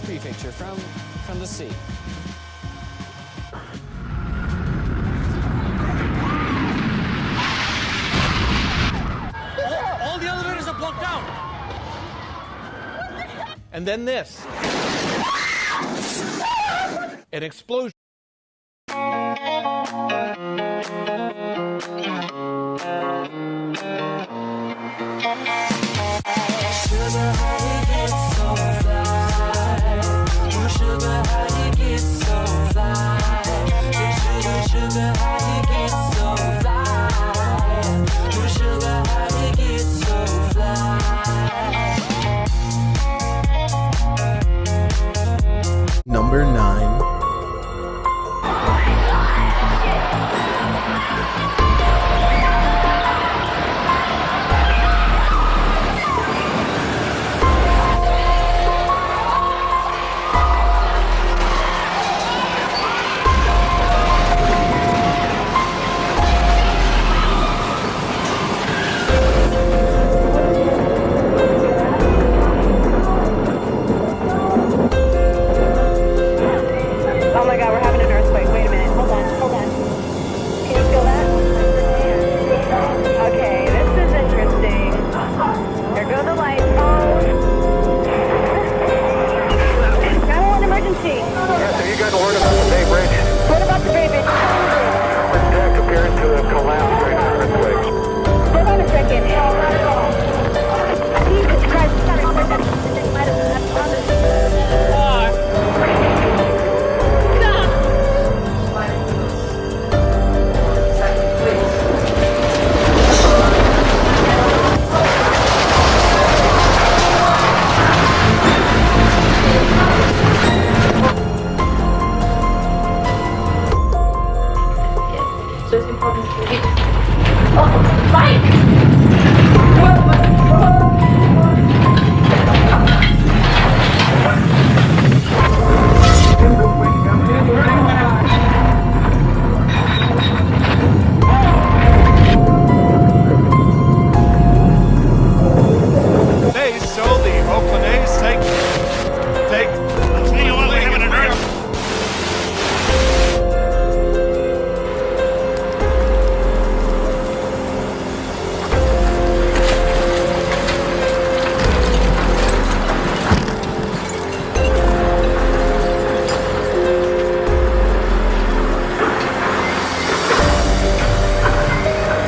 prefecture from the sea. All the elevators are blocked out. And then this. An explosion. Number 9. Oh my God, we're having an earthquake. Wait a minute. Hold on. Can you feel that? Okay, this is interesting. There go the lights. Oh. 911 emergency. Yes, have you gotten word about the Bay Bridge? What about the Bay Bridge? The deck appears to have collapsed during the earthquake. Hold on a second. Jesus Christ. Sorry, might have So it's important to keep. Oh, Mike! Hey, so the Oakland A's take. I'll tell you what, we're having an earthquake.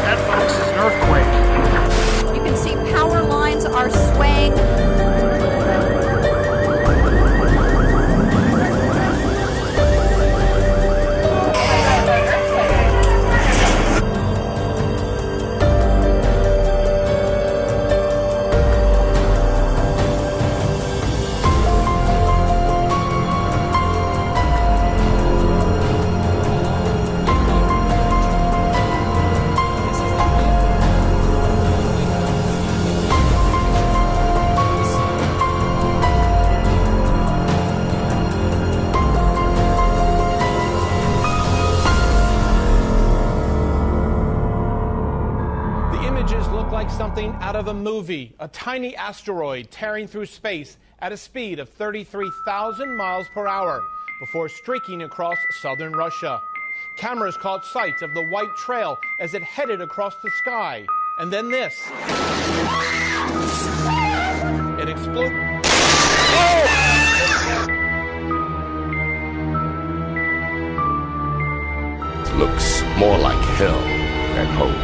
That, folks, is an earthquake. You can see power lines are swaying. The images look like something out of a movie. A tiny asteroid tearing through space at a speed of 33,000 miles per hour before streaking across southern Russia. Cameras caught sight of the white trail as it headed across the sky. And then this. It exploded. Looks more like hell than home.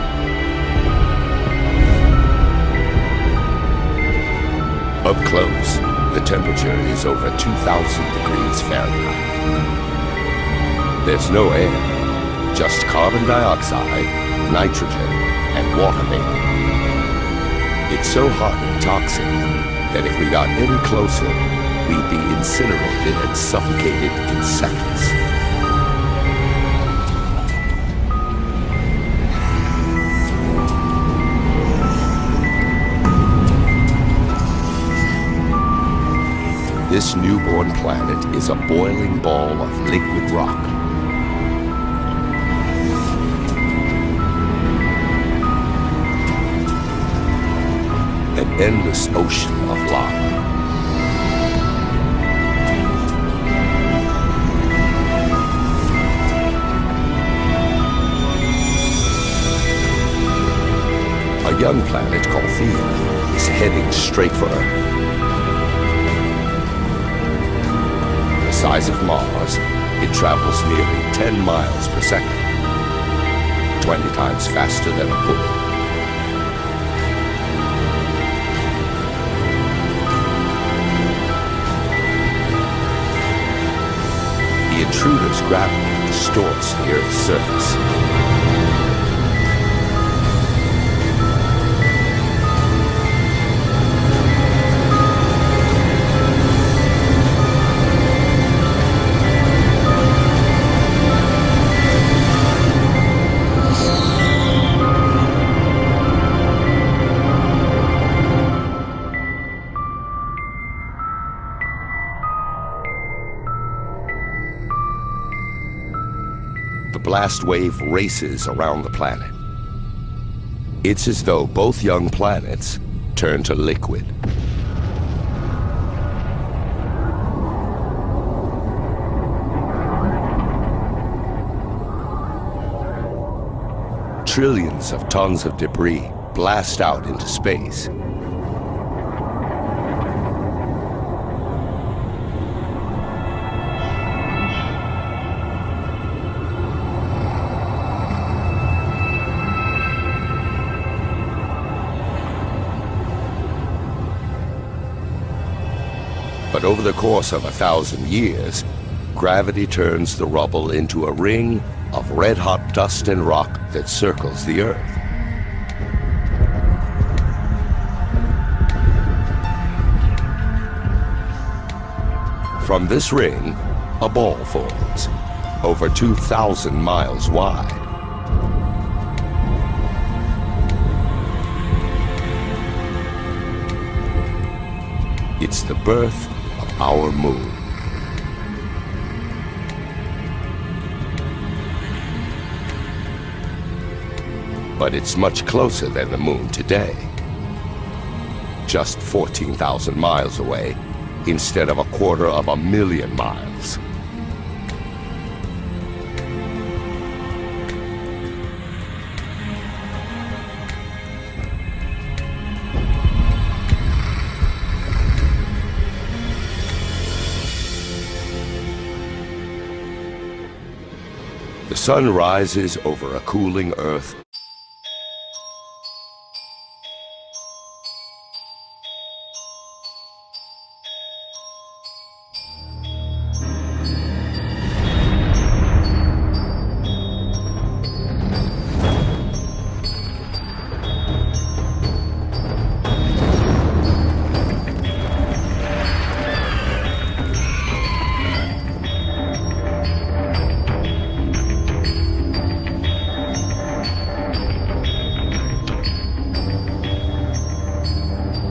Up close, the temperature is over 2,000 degrees Fahrenheit. There's no air, just carbon dioxide, nitrogen, and water vapor. It's so hot and toxic that if we got any closer, we'd be incinerated and suffocated in seconds. This newborn planet is a boiling ball of liquid rock. An endless ocean of lava. planet called Theia is heading straight for Earth. The size of Mars, it travels nearly 10 miles per second, 20 times faster than a bullet. The intruder's gravity distorts the Earth's surface. The blast wave races around the planet. It's as though both young planets turn to liquid. Trillions of tons of debris blast out into space. But over the course of 1,000 years, gravity turns the rubble into a ring of red-hot dust and rock that circles the Earth. From this ring, a ball forms, over 2,000 miles wide. It's the birth of our moon. But it's much closer than the moon today. Just 14,000 miles away, instead of 250,000 miles. The sun rises over a cooling Earth.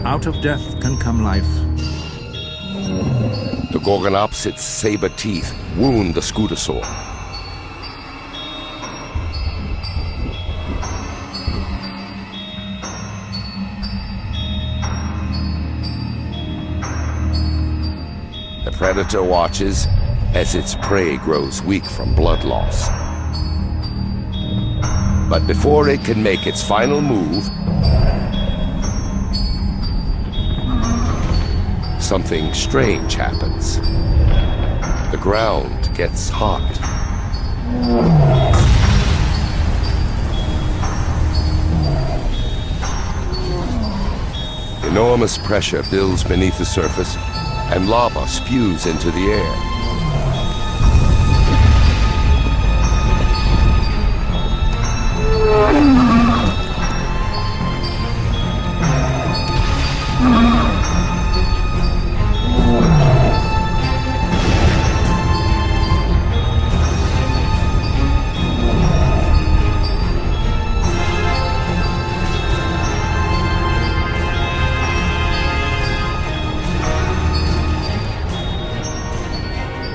Out of death can come life. The Gorgonopsid's saber teeth wound the Scutosaur. The predator watches as its prey grows weak from blood loss. But before it can make its final move, something strange happens. The ground gets hot. Enormous pressure builds beneath the surface, and lava spews into the air.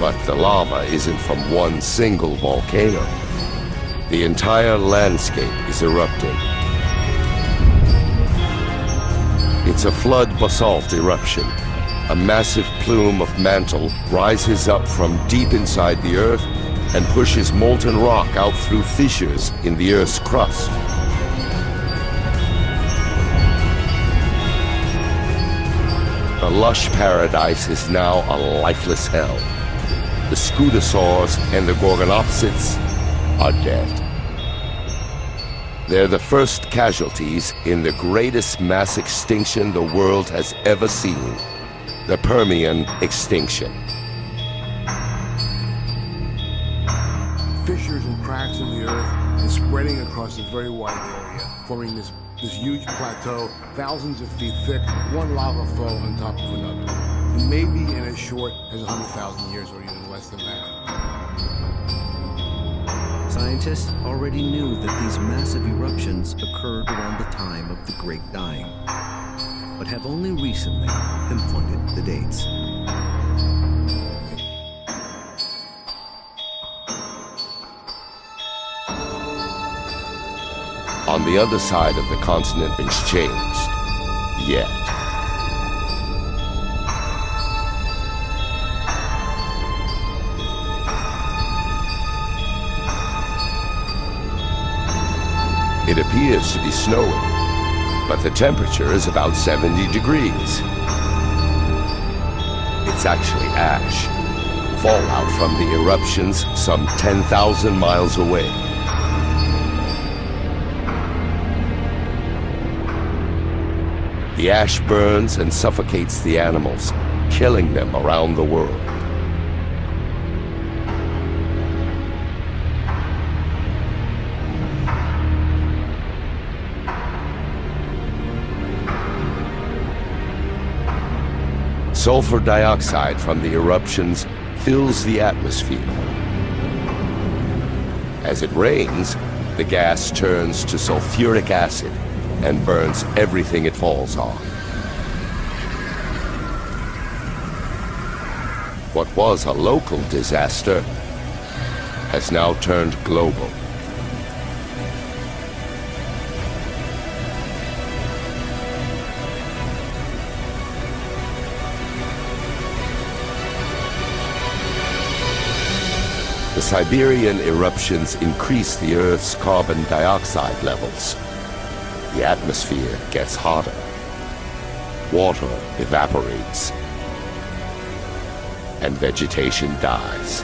But the lava isn't from one single volcano. The entire landscape is erupting. It's a flood basalt eruption. A massive plume of mantle rises up from deep inside the Earth and pushes molten rock out through fissures in the Earth's crust. lush paradise is now a lifeless hell. The scutosaurs and the gorgonopsids are dead. They're the first casualties in the greatest mass extinction the world has ever seen, the Permian extinction. Fissures and cracks in the earth and spreading across a very wide area, forming this huge plateau, thousands of feet thick, one lava flow on top of another. And maybe in as short as 100,000 years or even less than that. Scientists already knew that these massive eruptions occurred around the time of the Great Dying, but have only recently pinpointed the dates. On the other side of the continent, it's changed. Yet. It appears to be snowing, but the temperature is about 70 degrees. It's actually ash, fallout from the eruptions some 10,000 miles away. The ash burns and suffocates the animals, killing them around the world. Sulfur dioxide from the eruptions fills the atmosphere. As it rains, the gas turns to sulfuric acid and burns everything it falls on. What was a local disaster has now turned global. The Siberian eruptions increase the Earth's carbon dioxide levels. The atmosphere gets hotter. Water evaporates. And vegetation dies.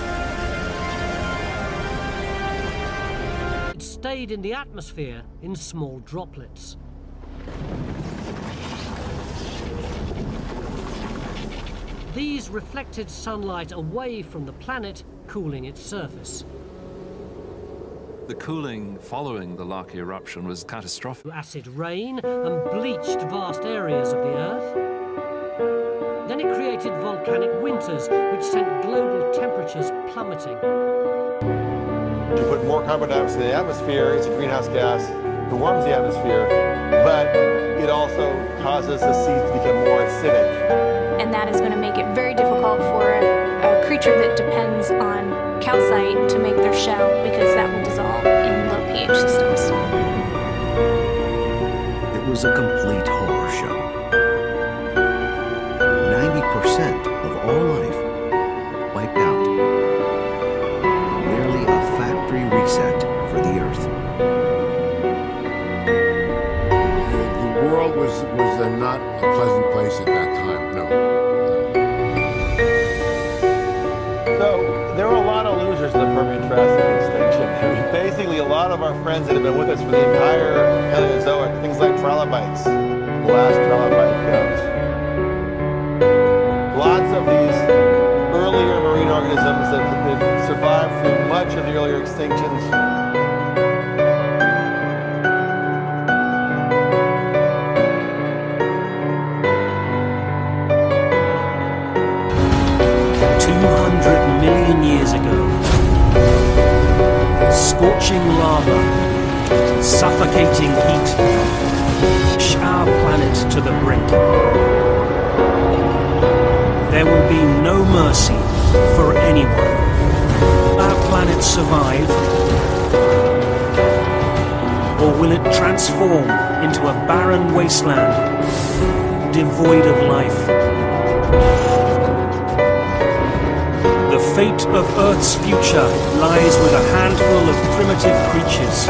It stayed in the atmosphere in small droplets. These reflected sunlight away from the planet, cooling its surface. The cooling following the Laki eruption was catastrophic. Acid rain and bleached vast areas of the Earth. Then it created volcanic winters, which sent global temperatures plummeting. You put more carbon dioxide in the atmosphere, it's a greenhouse gas, it warms the atmosphere, but it also causes the seas to become more acidic. And that is going to make it very difficult for a creature that depends on calcite to make their shell, because that will dissolve in low pH systems. It was a complete horror show. 90% of all life wiped out. Nearly a factory reset for the Earth. The world was not a pleasant place at that time, no. So there were a lot of losers in the Permian Triassic extinction. I mean, basically, a lot of our friends that have been with us for the entire Paleozoic, things like trilobites, the last trilobite goes. Lots of these earlier marine organisms that have survived through much of the earlier extinctions. 200 million years ago. Scorching lava, suffocating heat, push our planet to the brink. There will be no mercy for anyone. Will our planet survive? Or will it transform into a barren wasteland, devoid of life? The fate of Earth's future lies with a handful of primitive creatures.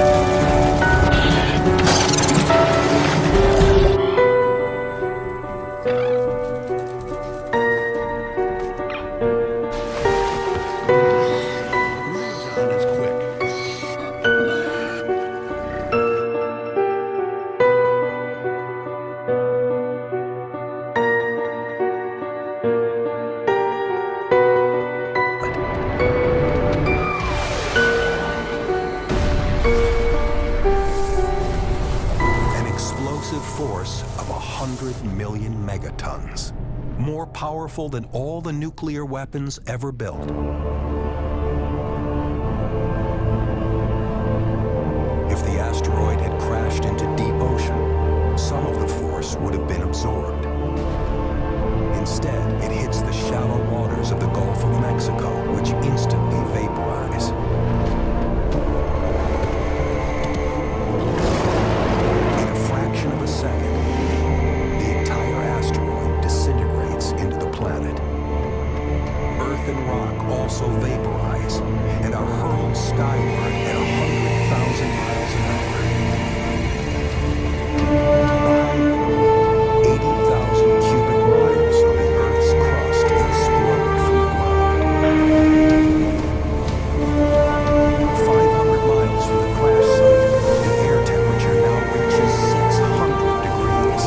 100 million megatons, more powerful than all the nuclear weapons ever built. If the asteroid had crashed into deep ocean, some of the force would have been absorbed. Instead, it hits the shallow waters of the Gulf of Mexico, which instantly vaporize. In a fraction of a second, the entire asteroid disintegrates into the planet. Earth and rock also vaporize and are hurled skyward at 100,000 miles an hour. Behind them, 80,000 cubic miles of the Earth's crust explode from the ground. 500 miles from the crash site, the air temperature now reaches 600 degrees.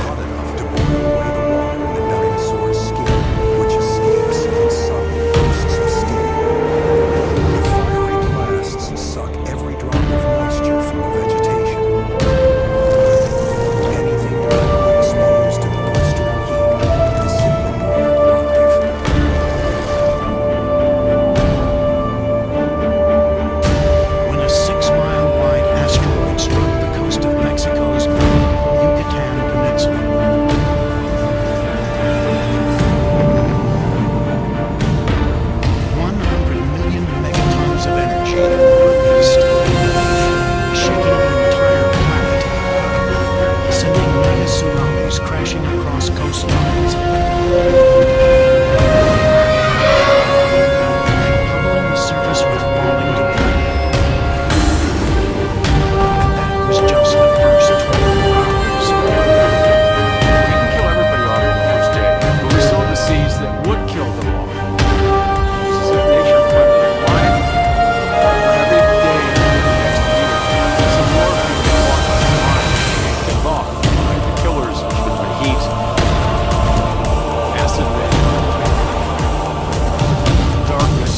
Hot enough to boil away the water in the dinosaur's skin, which escapes in sudden bursts of steam. The fiery blasts suck every drop of moisture from the vegetation. Anything directly exposed to the blistering heat is simply burned alive. When a 6-mile-wide asteroid struck the coast of Mexico's Yucatan Peninsula, 100 million megatons of energy were released, shaking the entire planet, sending mega tsunamis crashing across coastlines, pummeling the surface with falling debris. And that was just the first 24 hours. We can kill everybody off in the first day, but we still have the seeds that would kill them all. This is a nature-friendly line. Every day in the next year, some more people walk on the line, get off, like the killers with the heat, acid rain, darkness,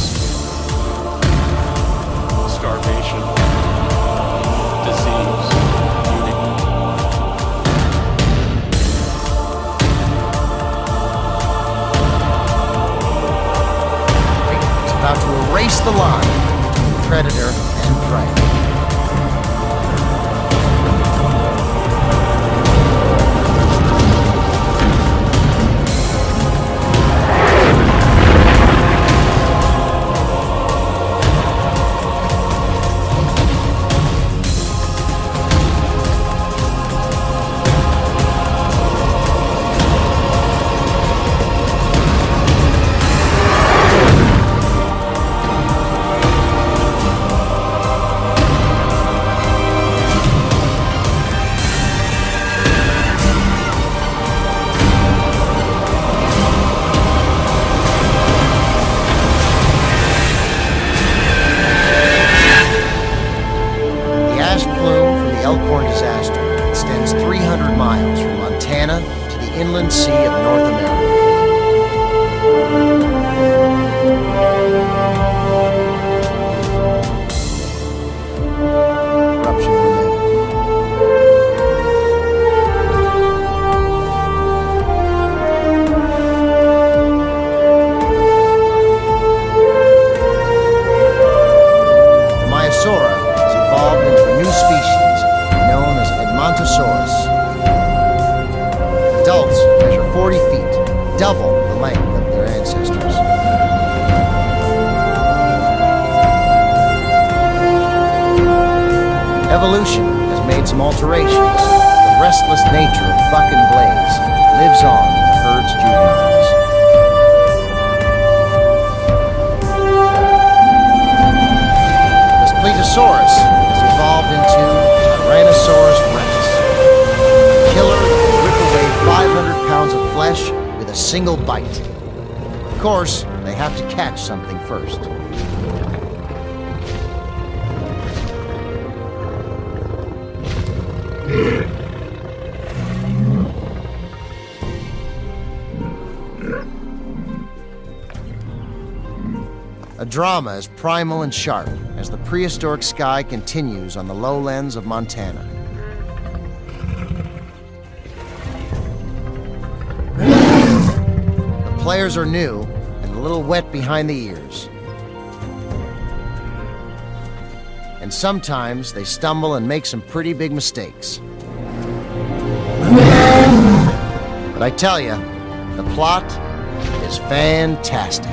starvation, disease, beauty. It's about to erase the line between predator and prey. The ash plume from the Elkhorn disaster extends 300 miles from Montana to the inland sea of North America. Eruption remains. The Maiasaura has evolved into a new species known as Edmontosaurus. Adults measure 40 feet, double the length of their ancestors. Evolution has made some alterations. The restless nature of buck and blaze lives on in the herd's juveniles. This Pletosaurus has evolved into Tyrannosaurus rex, a killer that can rip away 500 pounds of flesh with a single bite. Of course, they have to catch something first. A drama as primal and sharp as the prehistoric sky continues on the lowlands of Montana. players are new and a little wet behind the ears. And sometimes they stumble and make some pretty big mistakes. But I tell you, the plot is fantastic.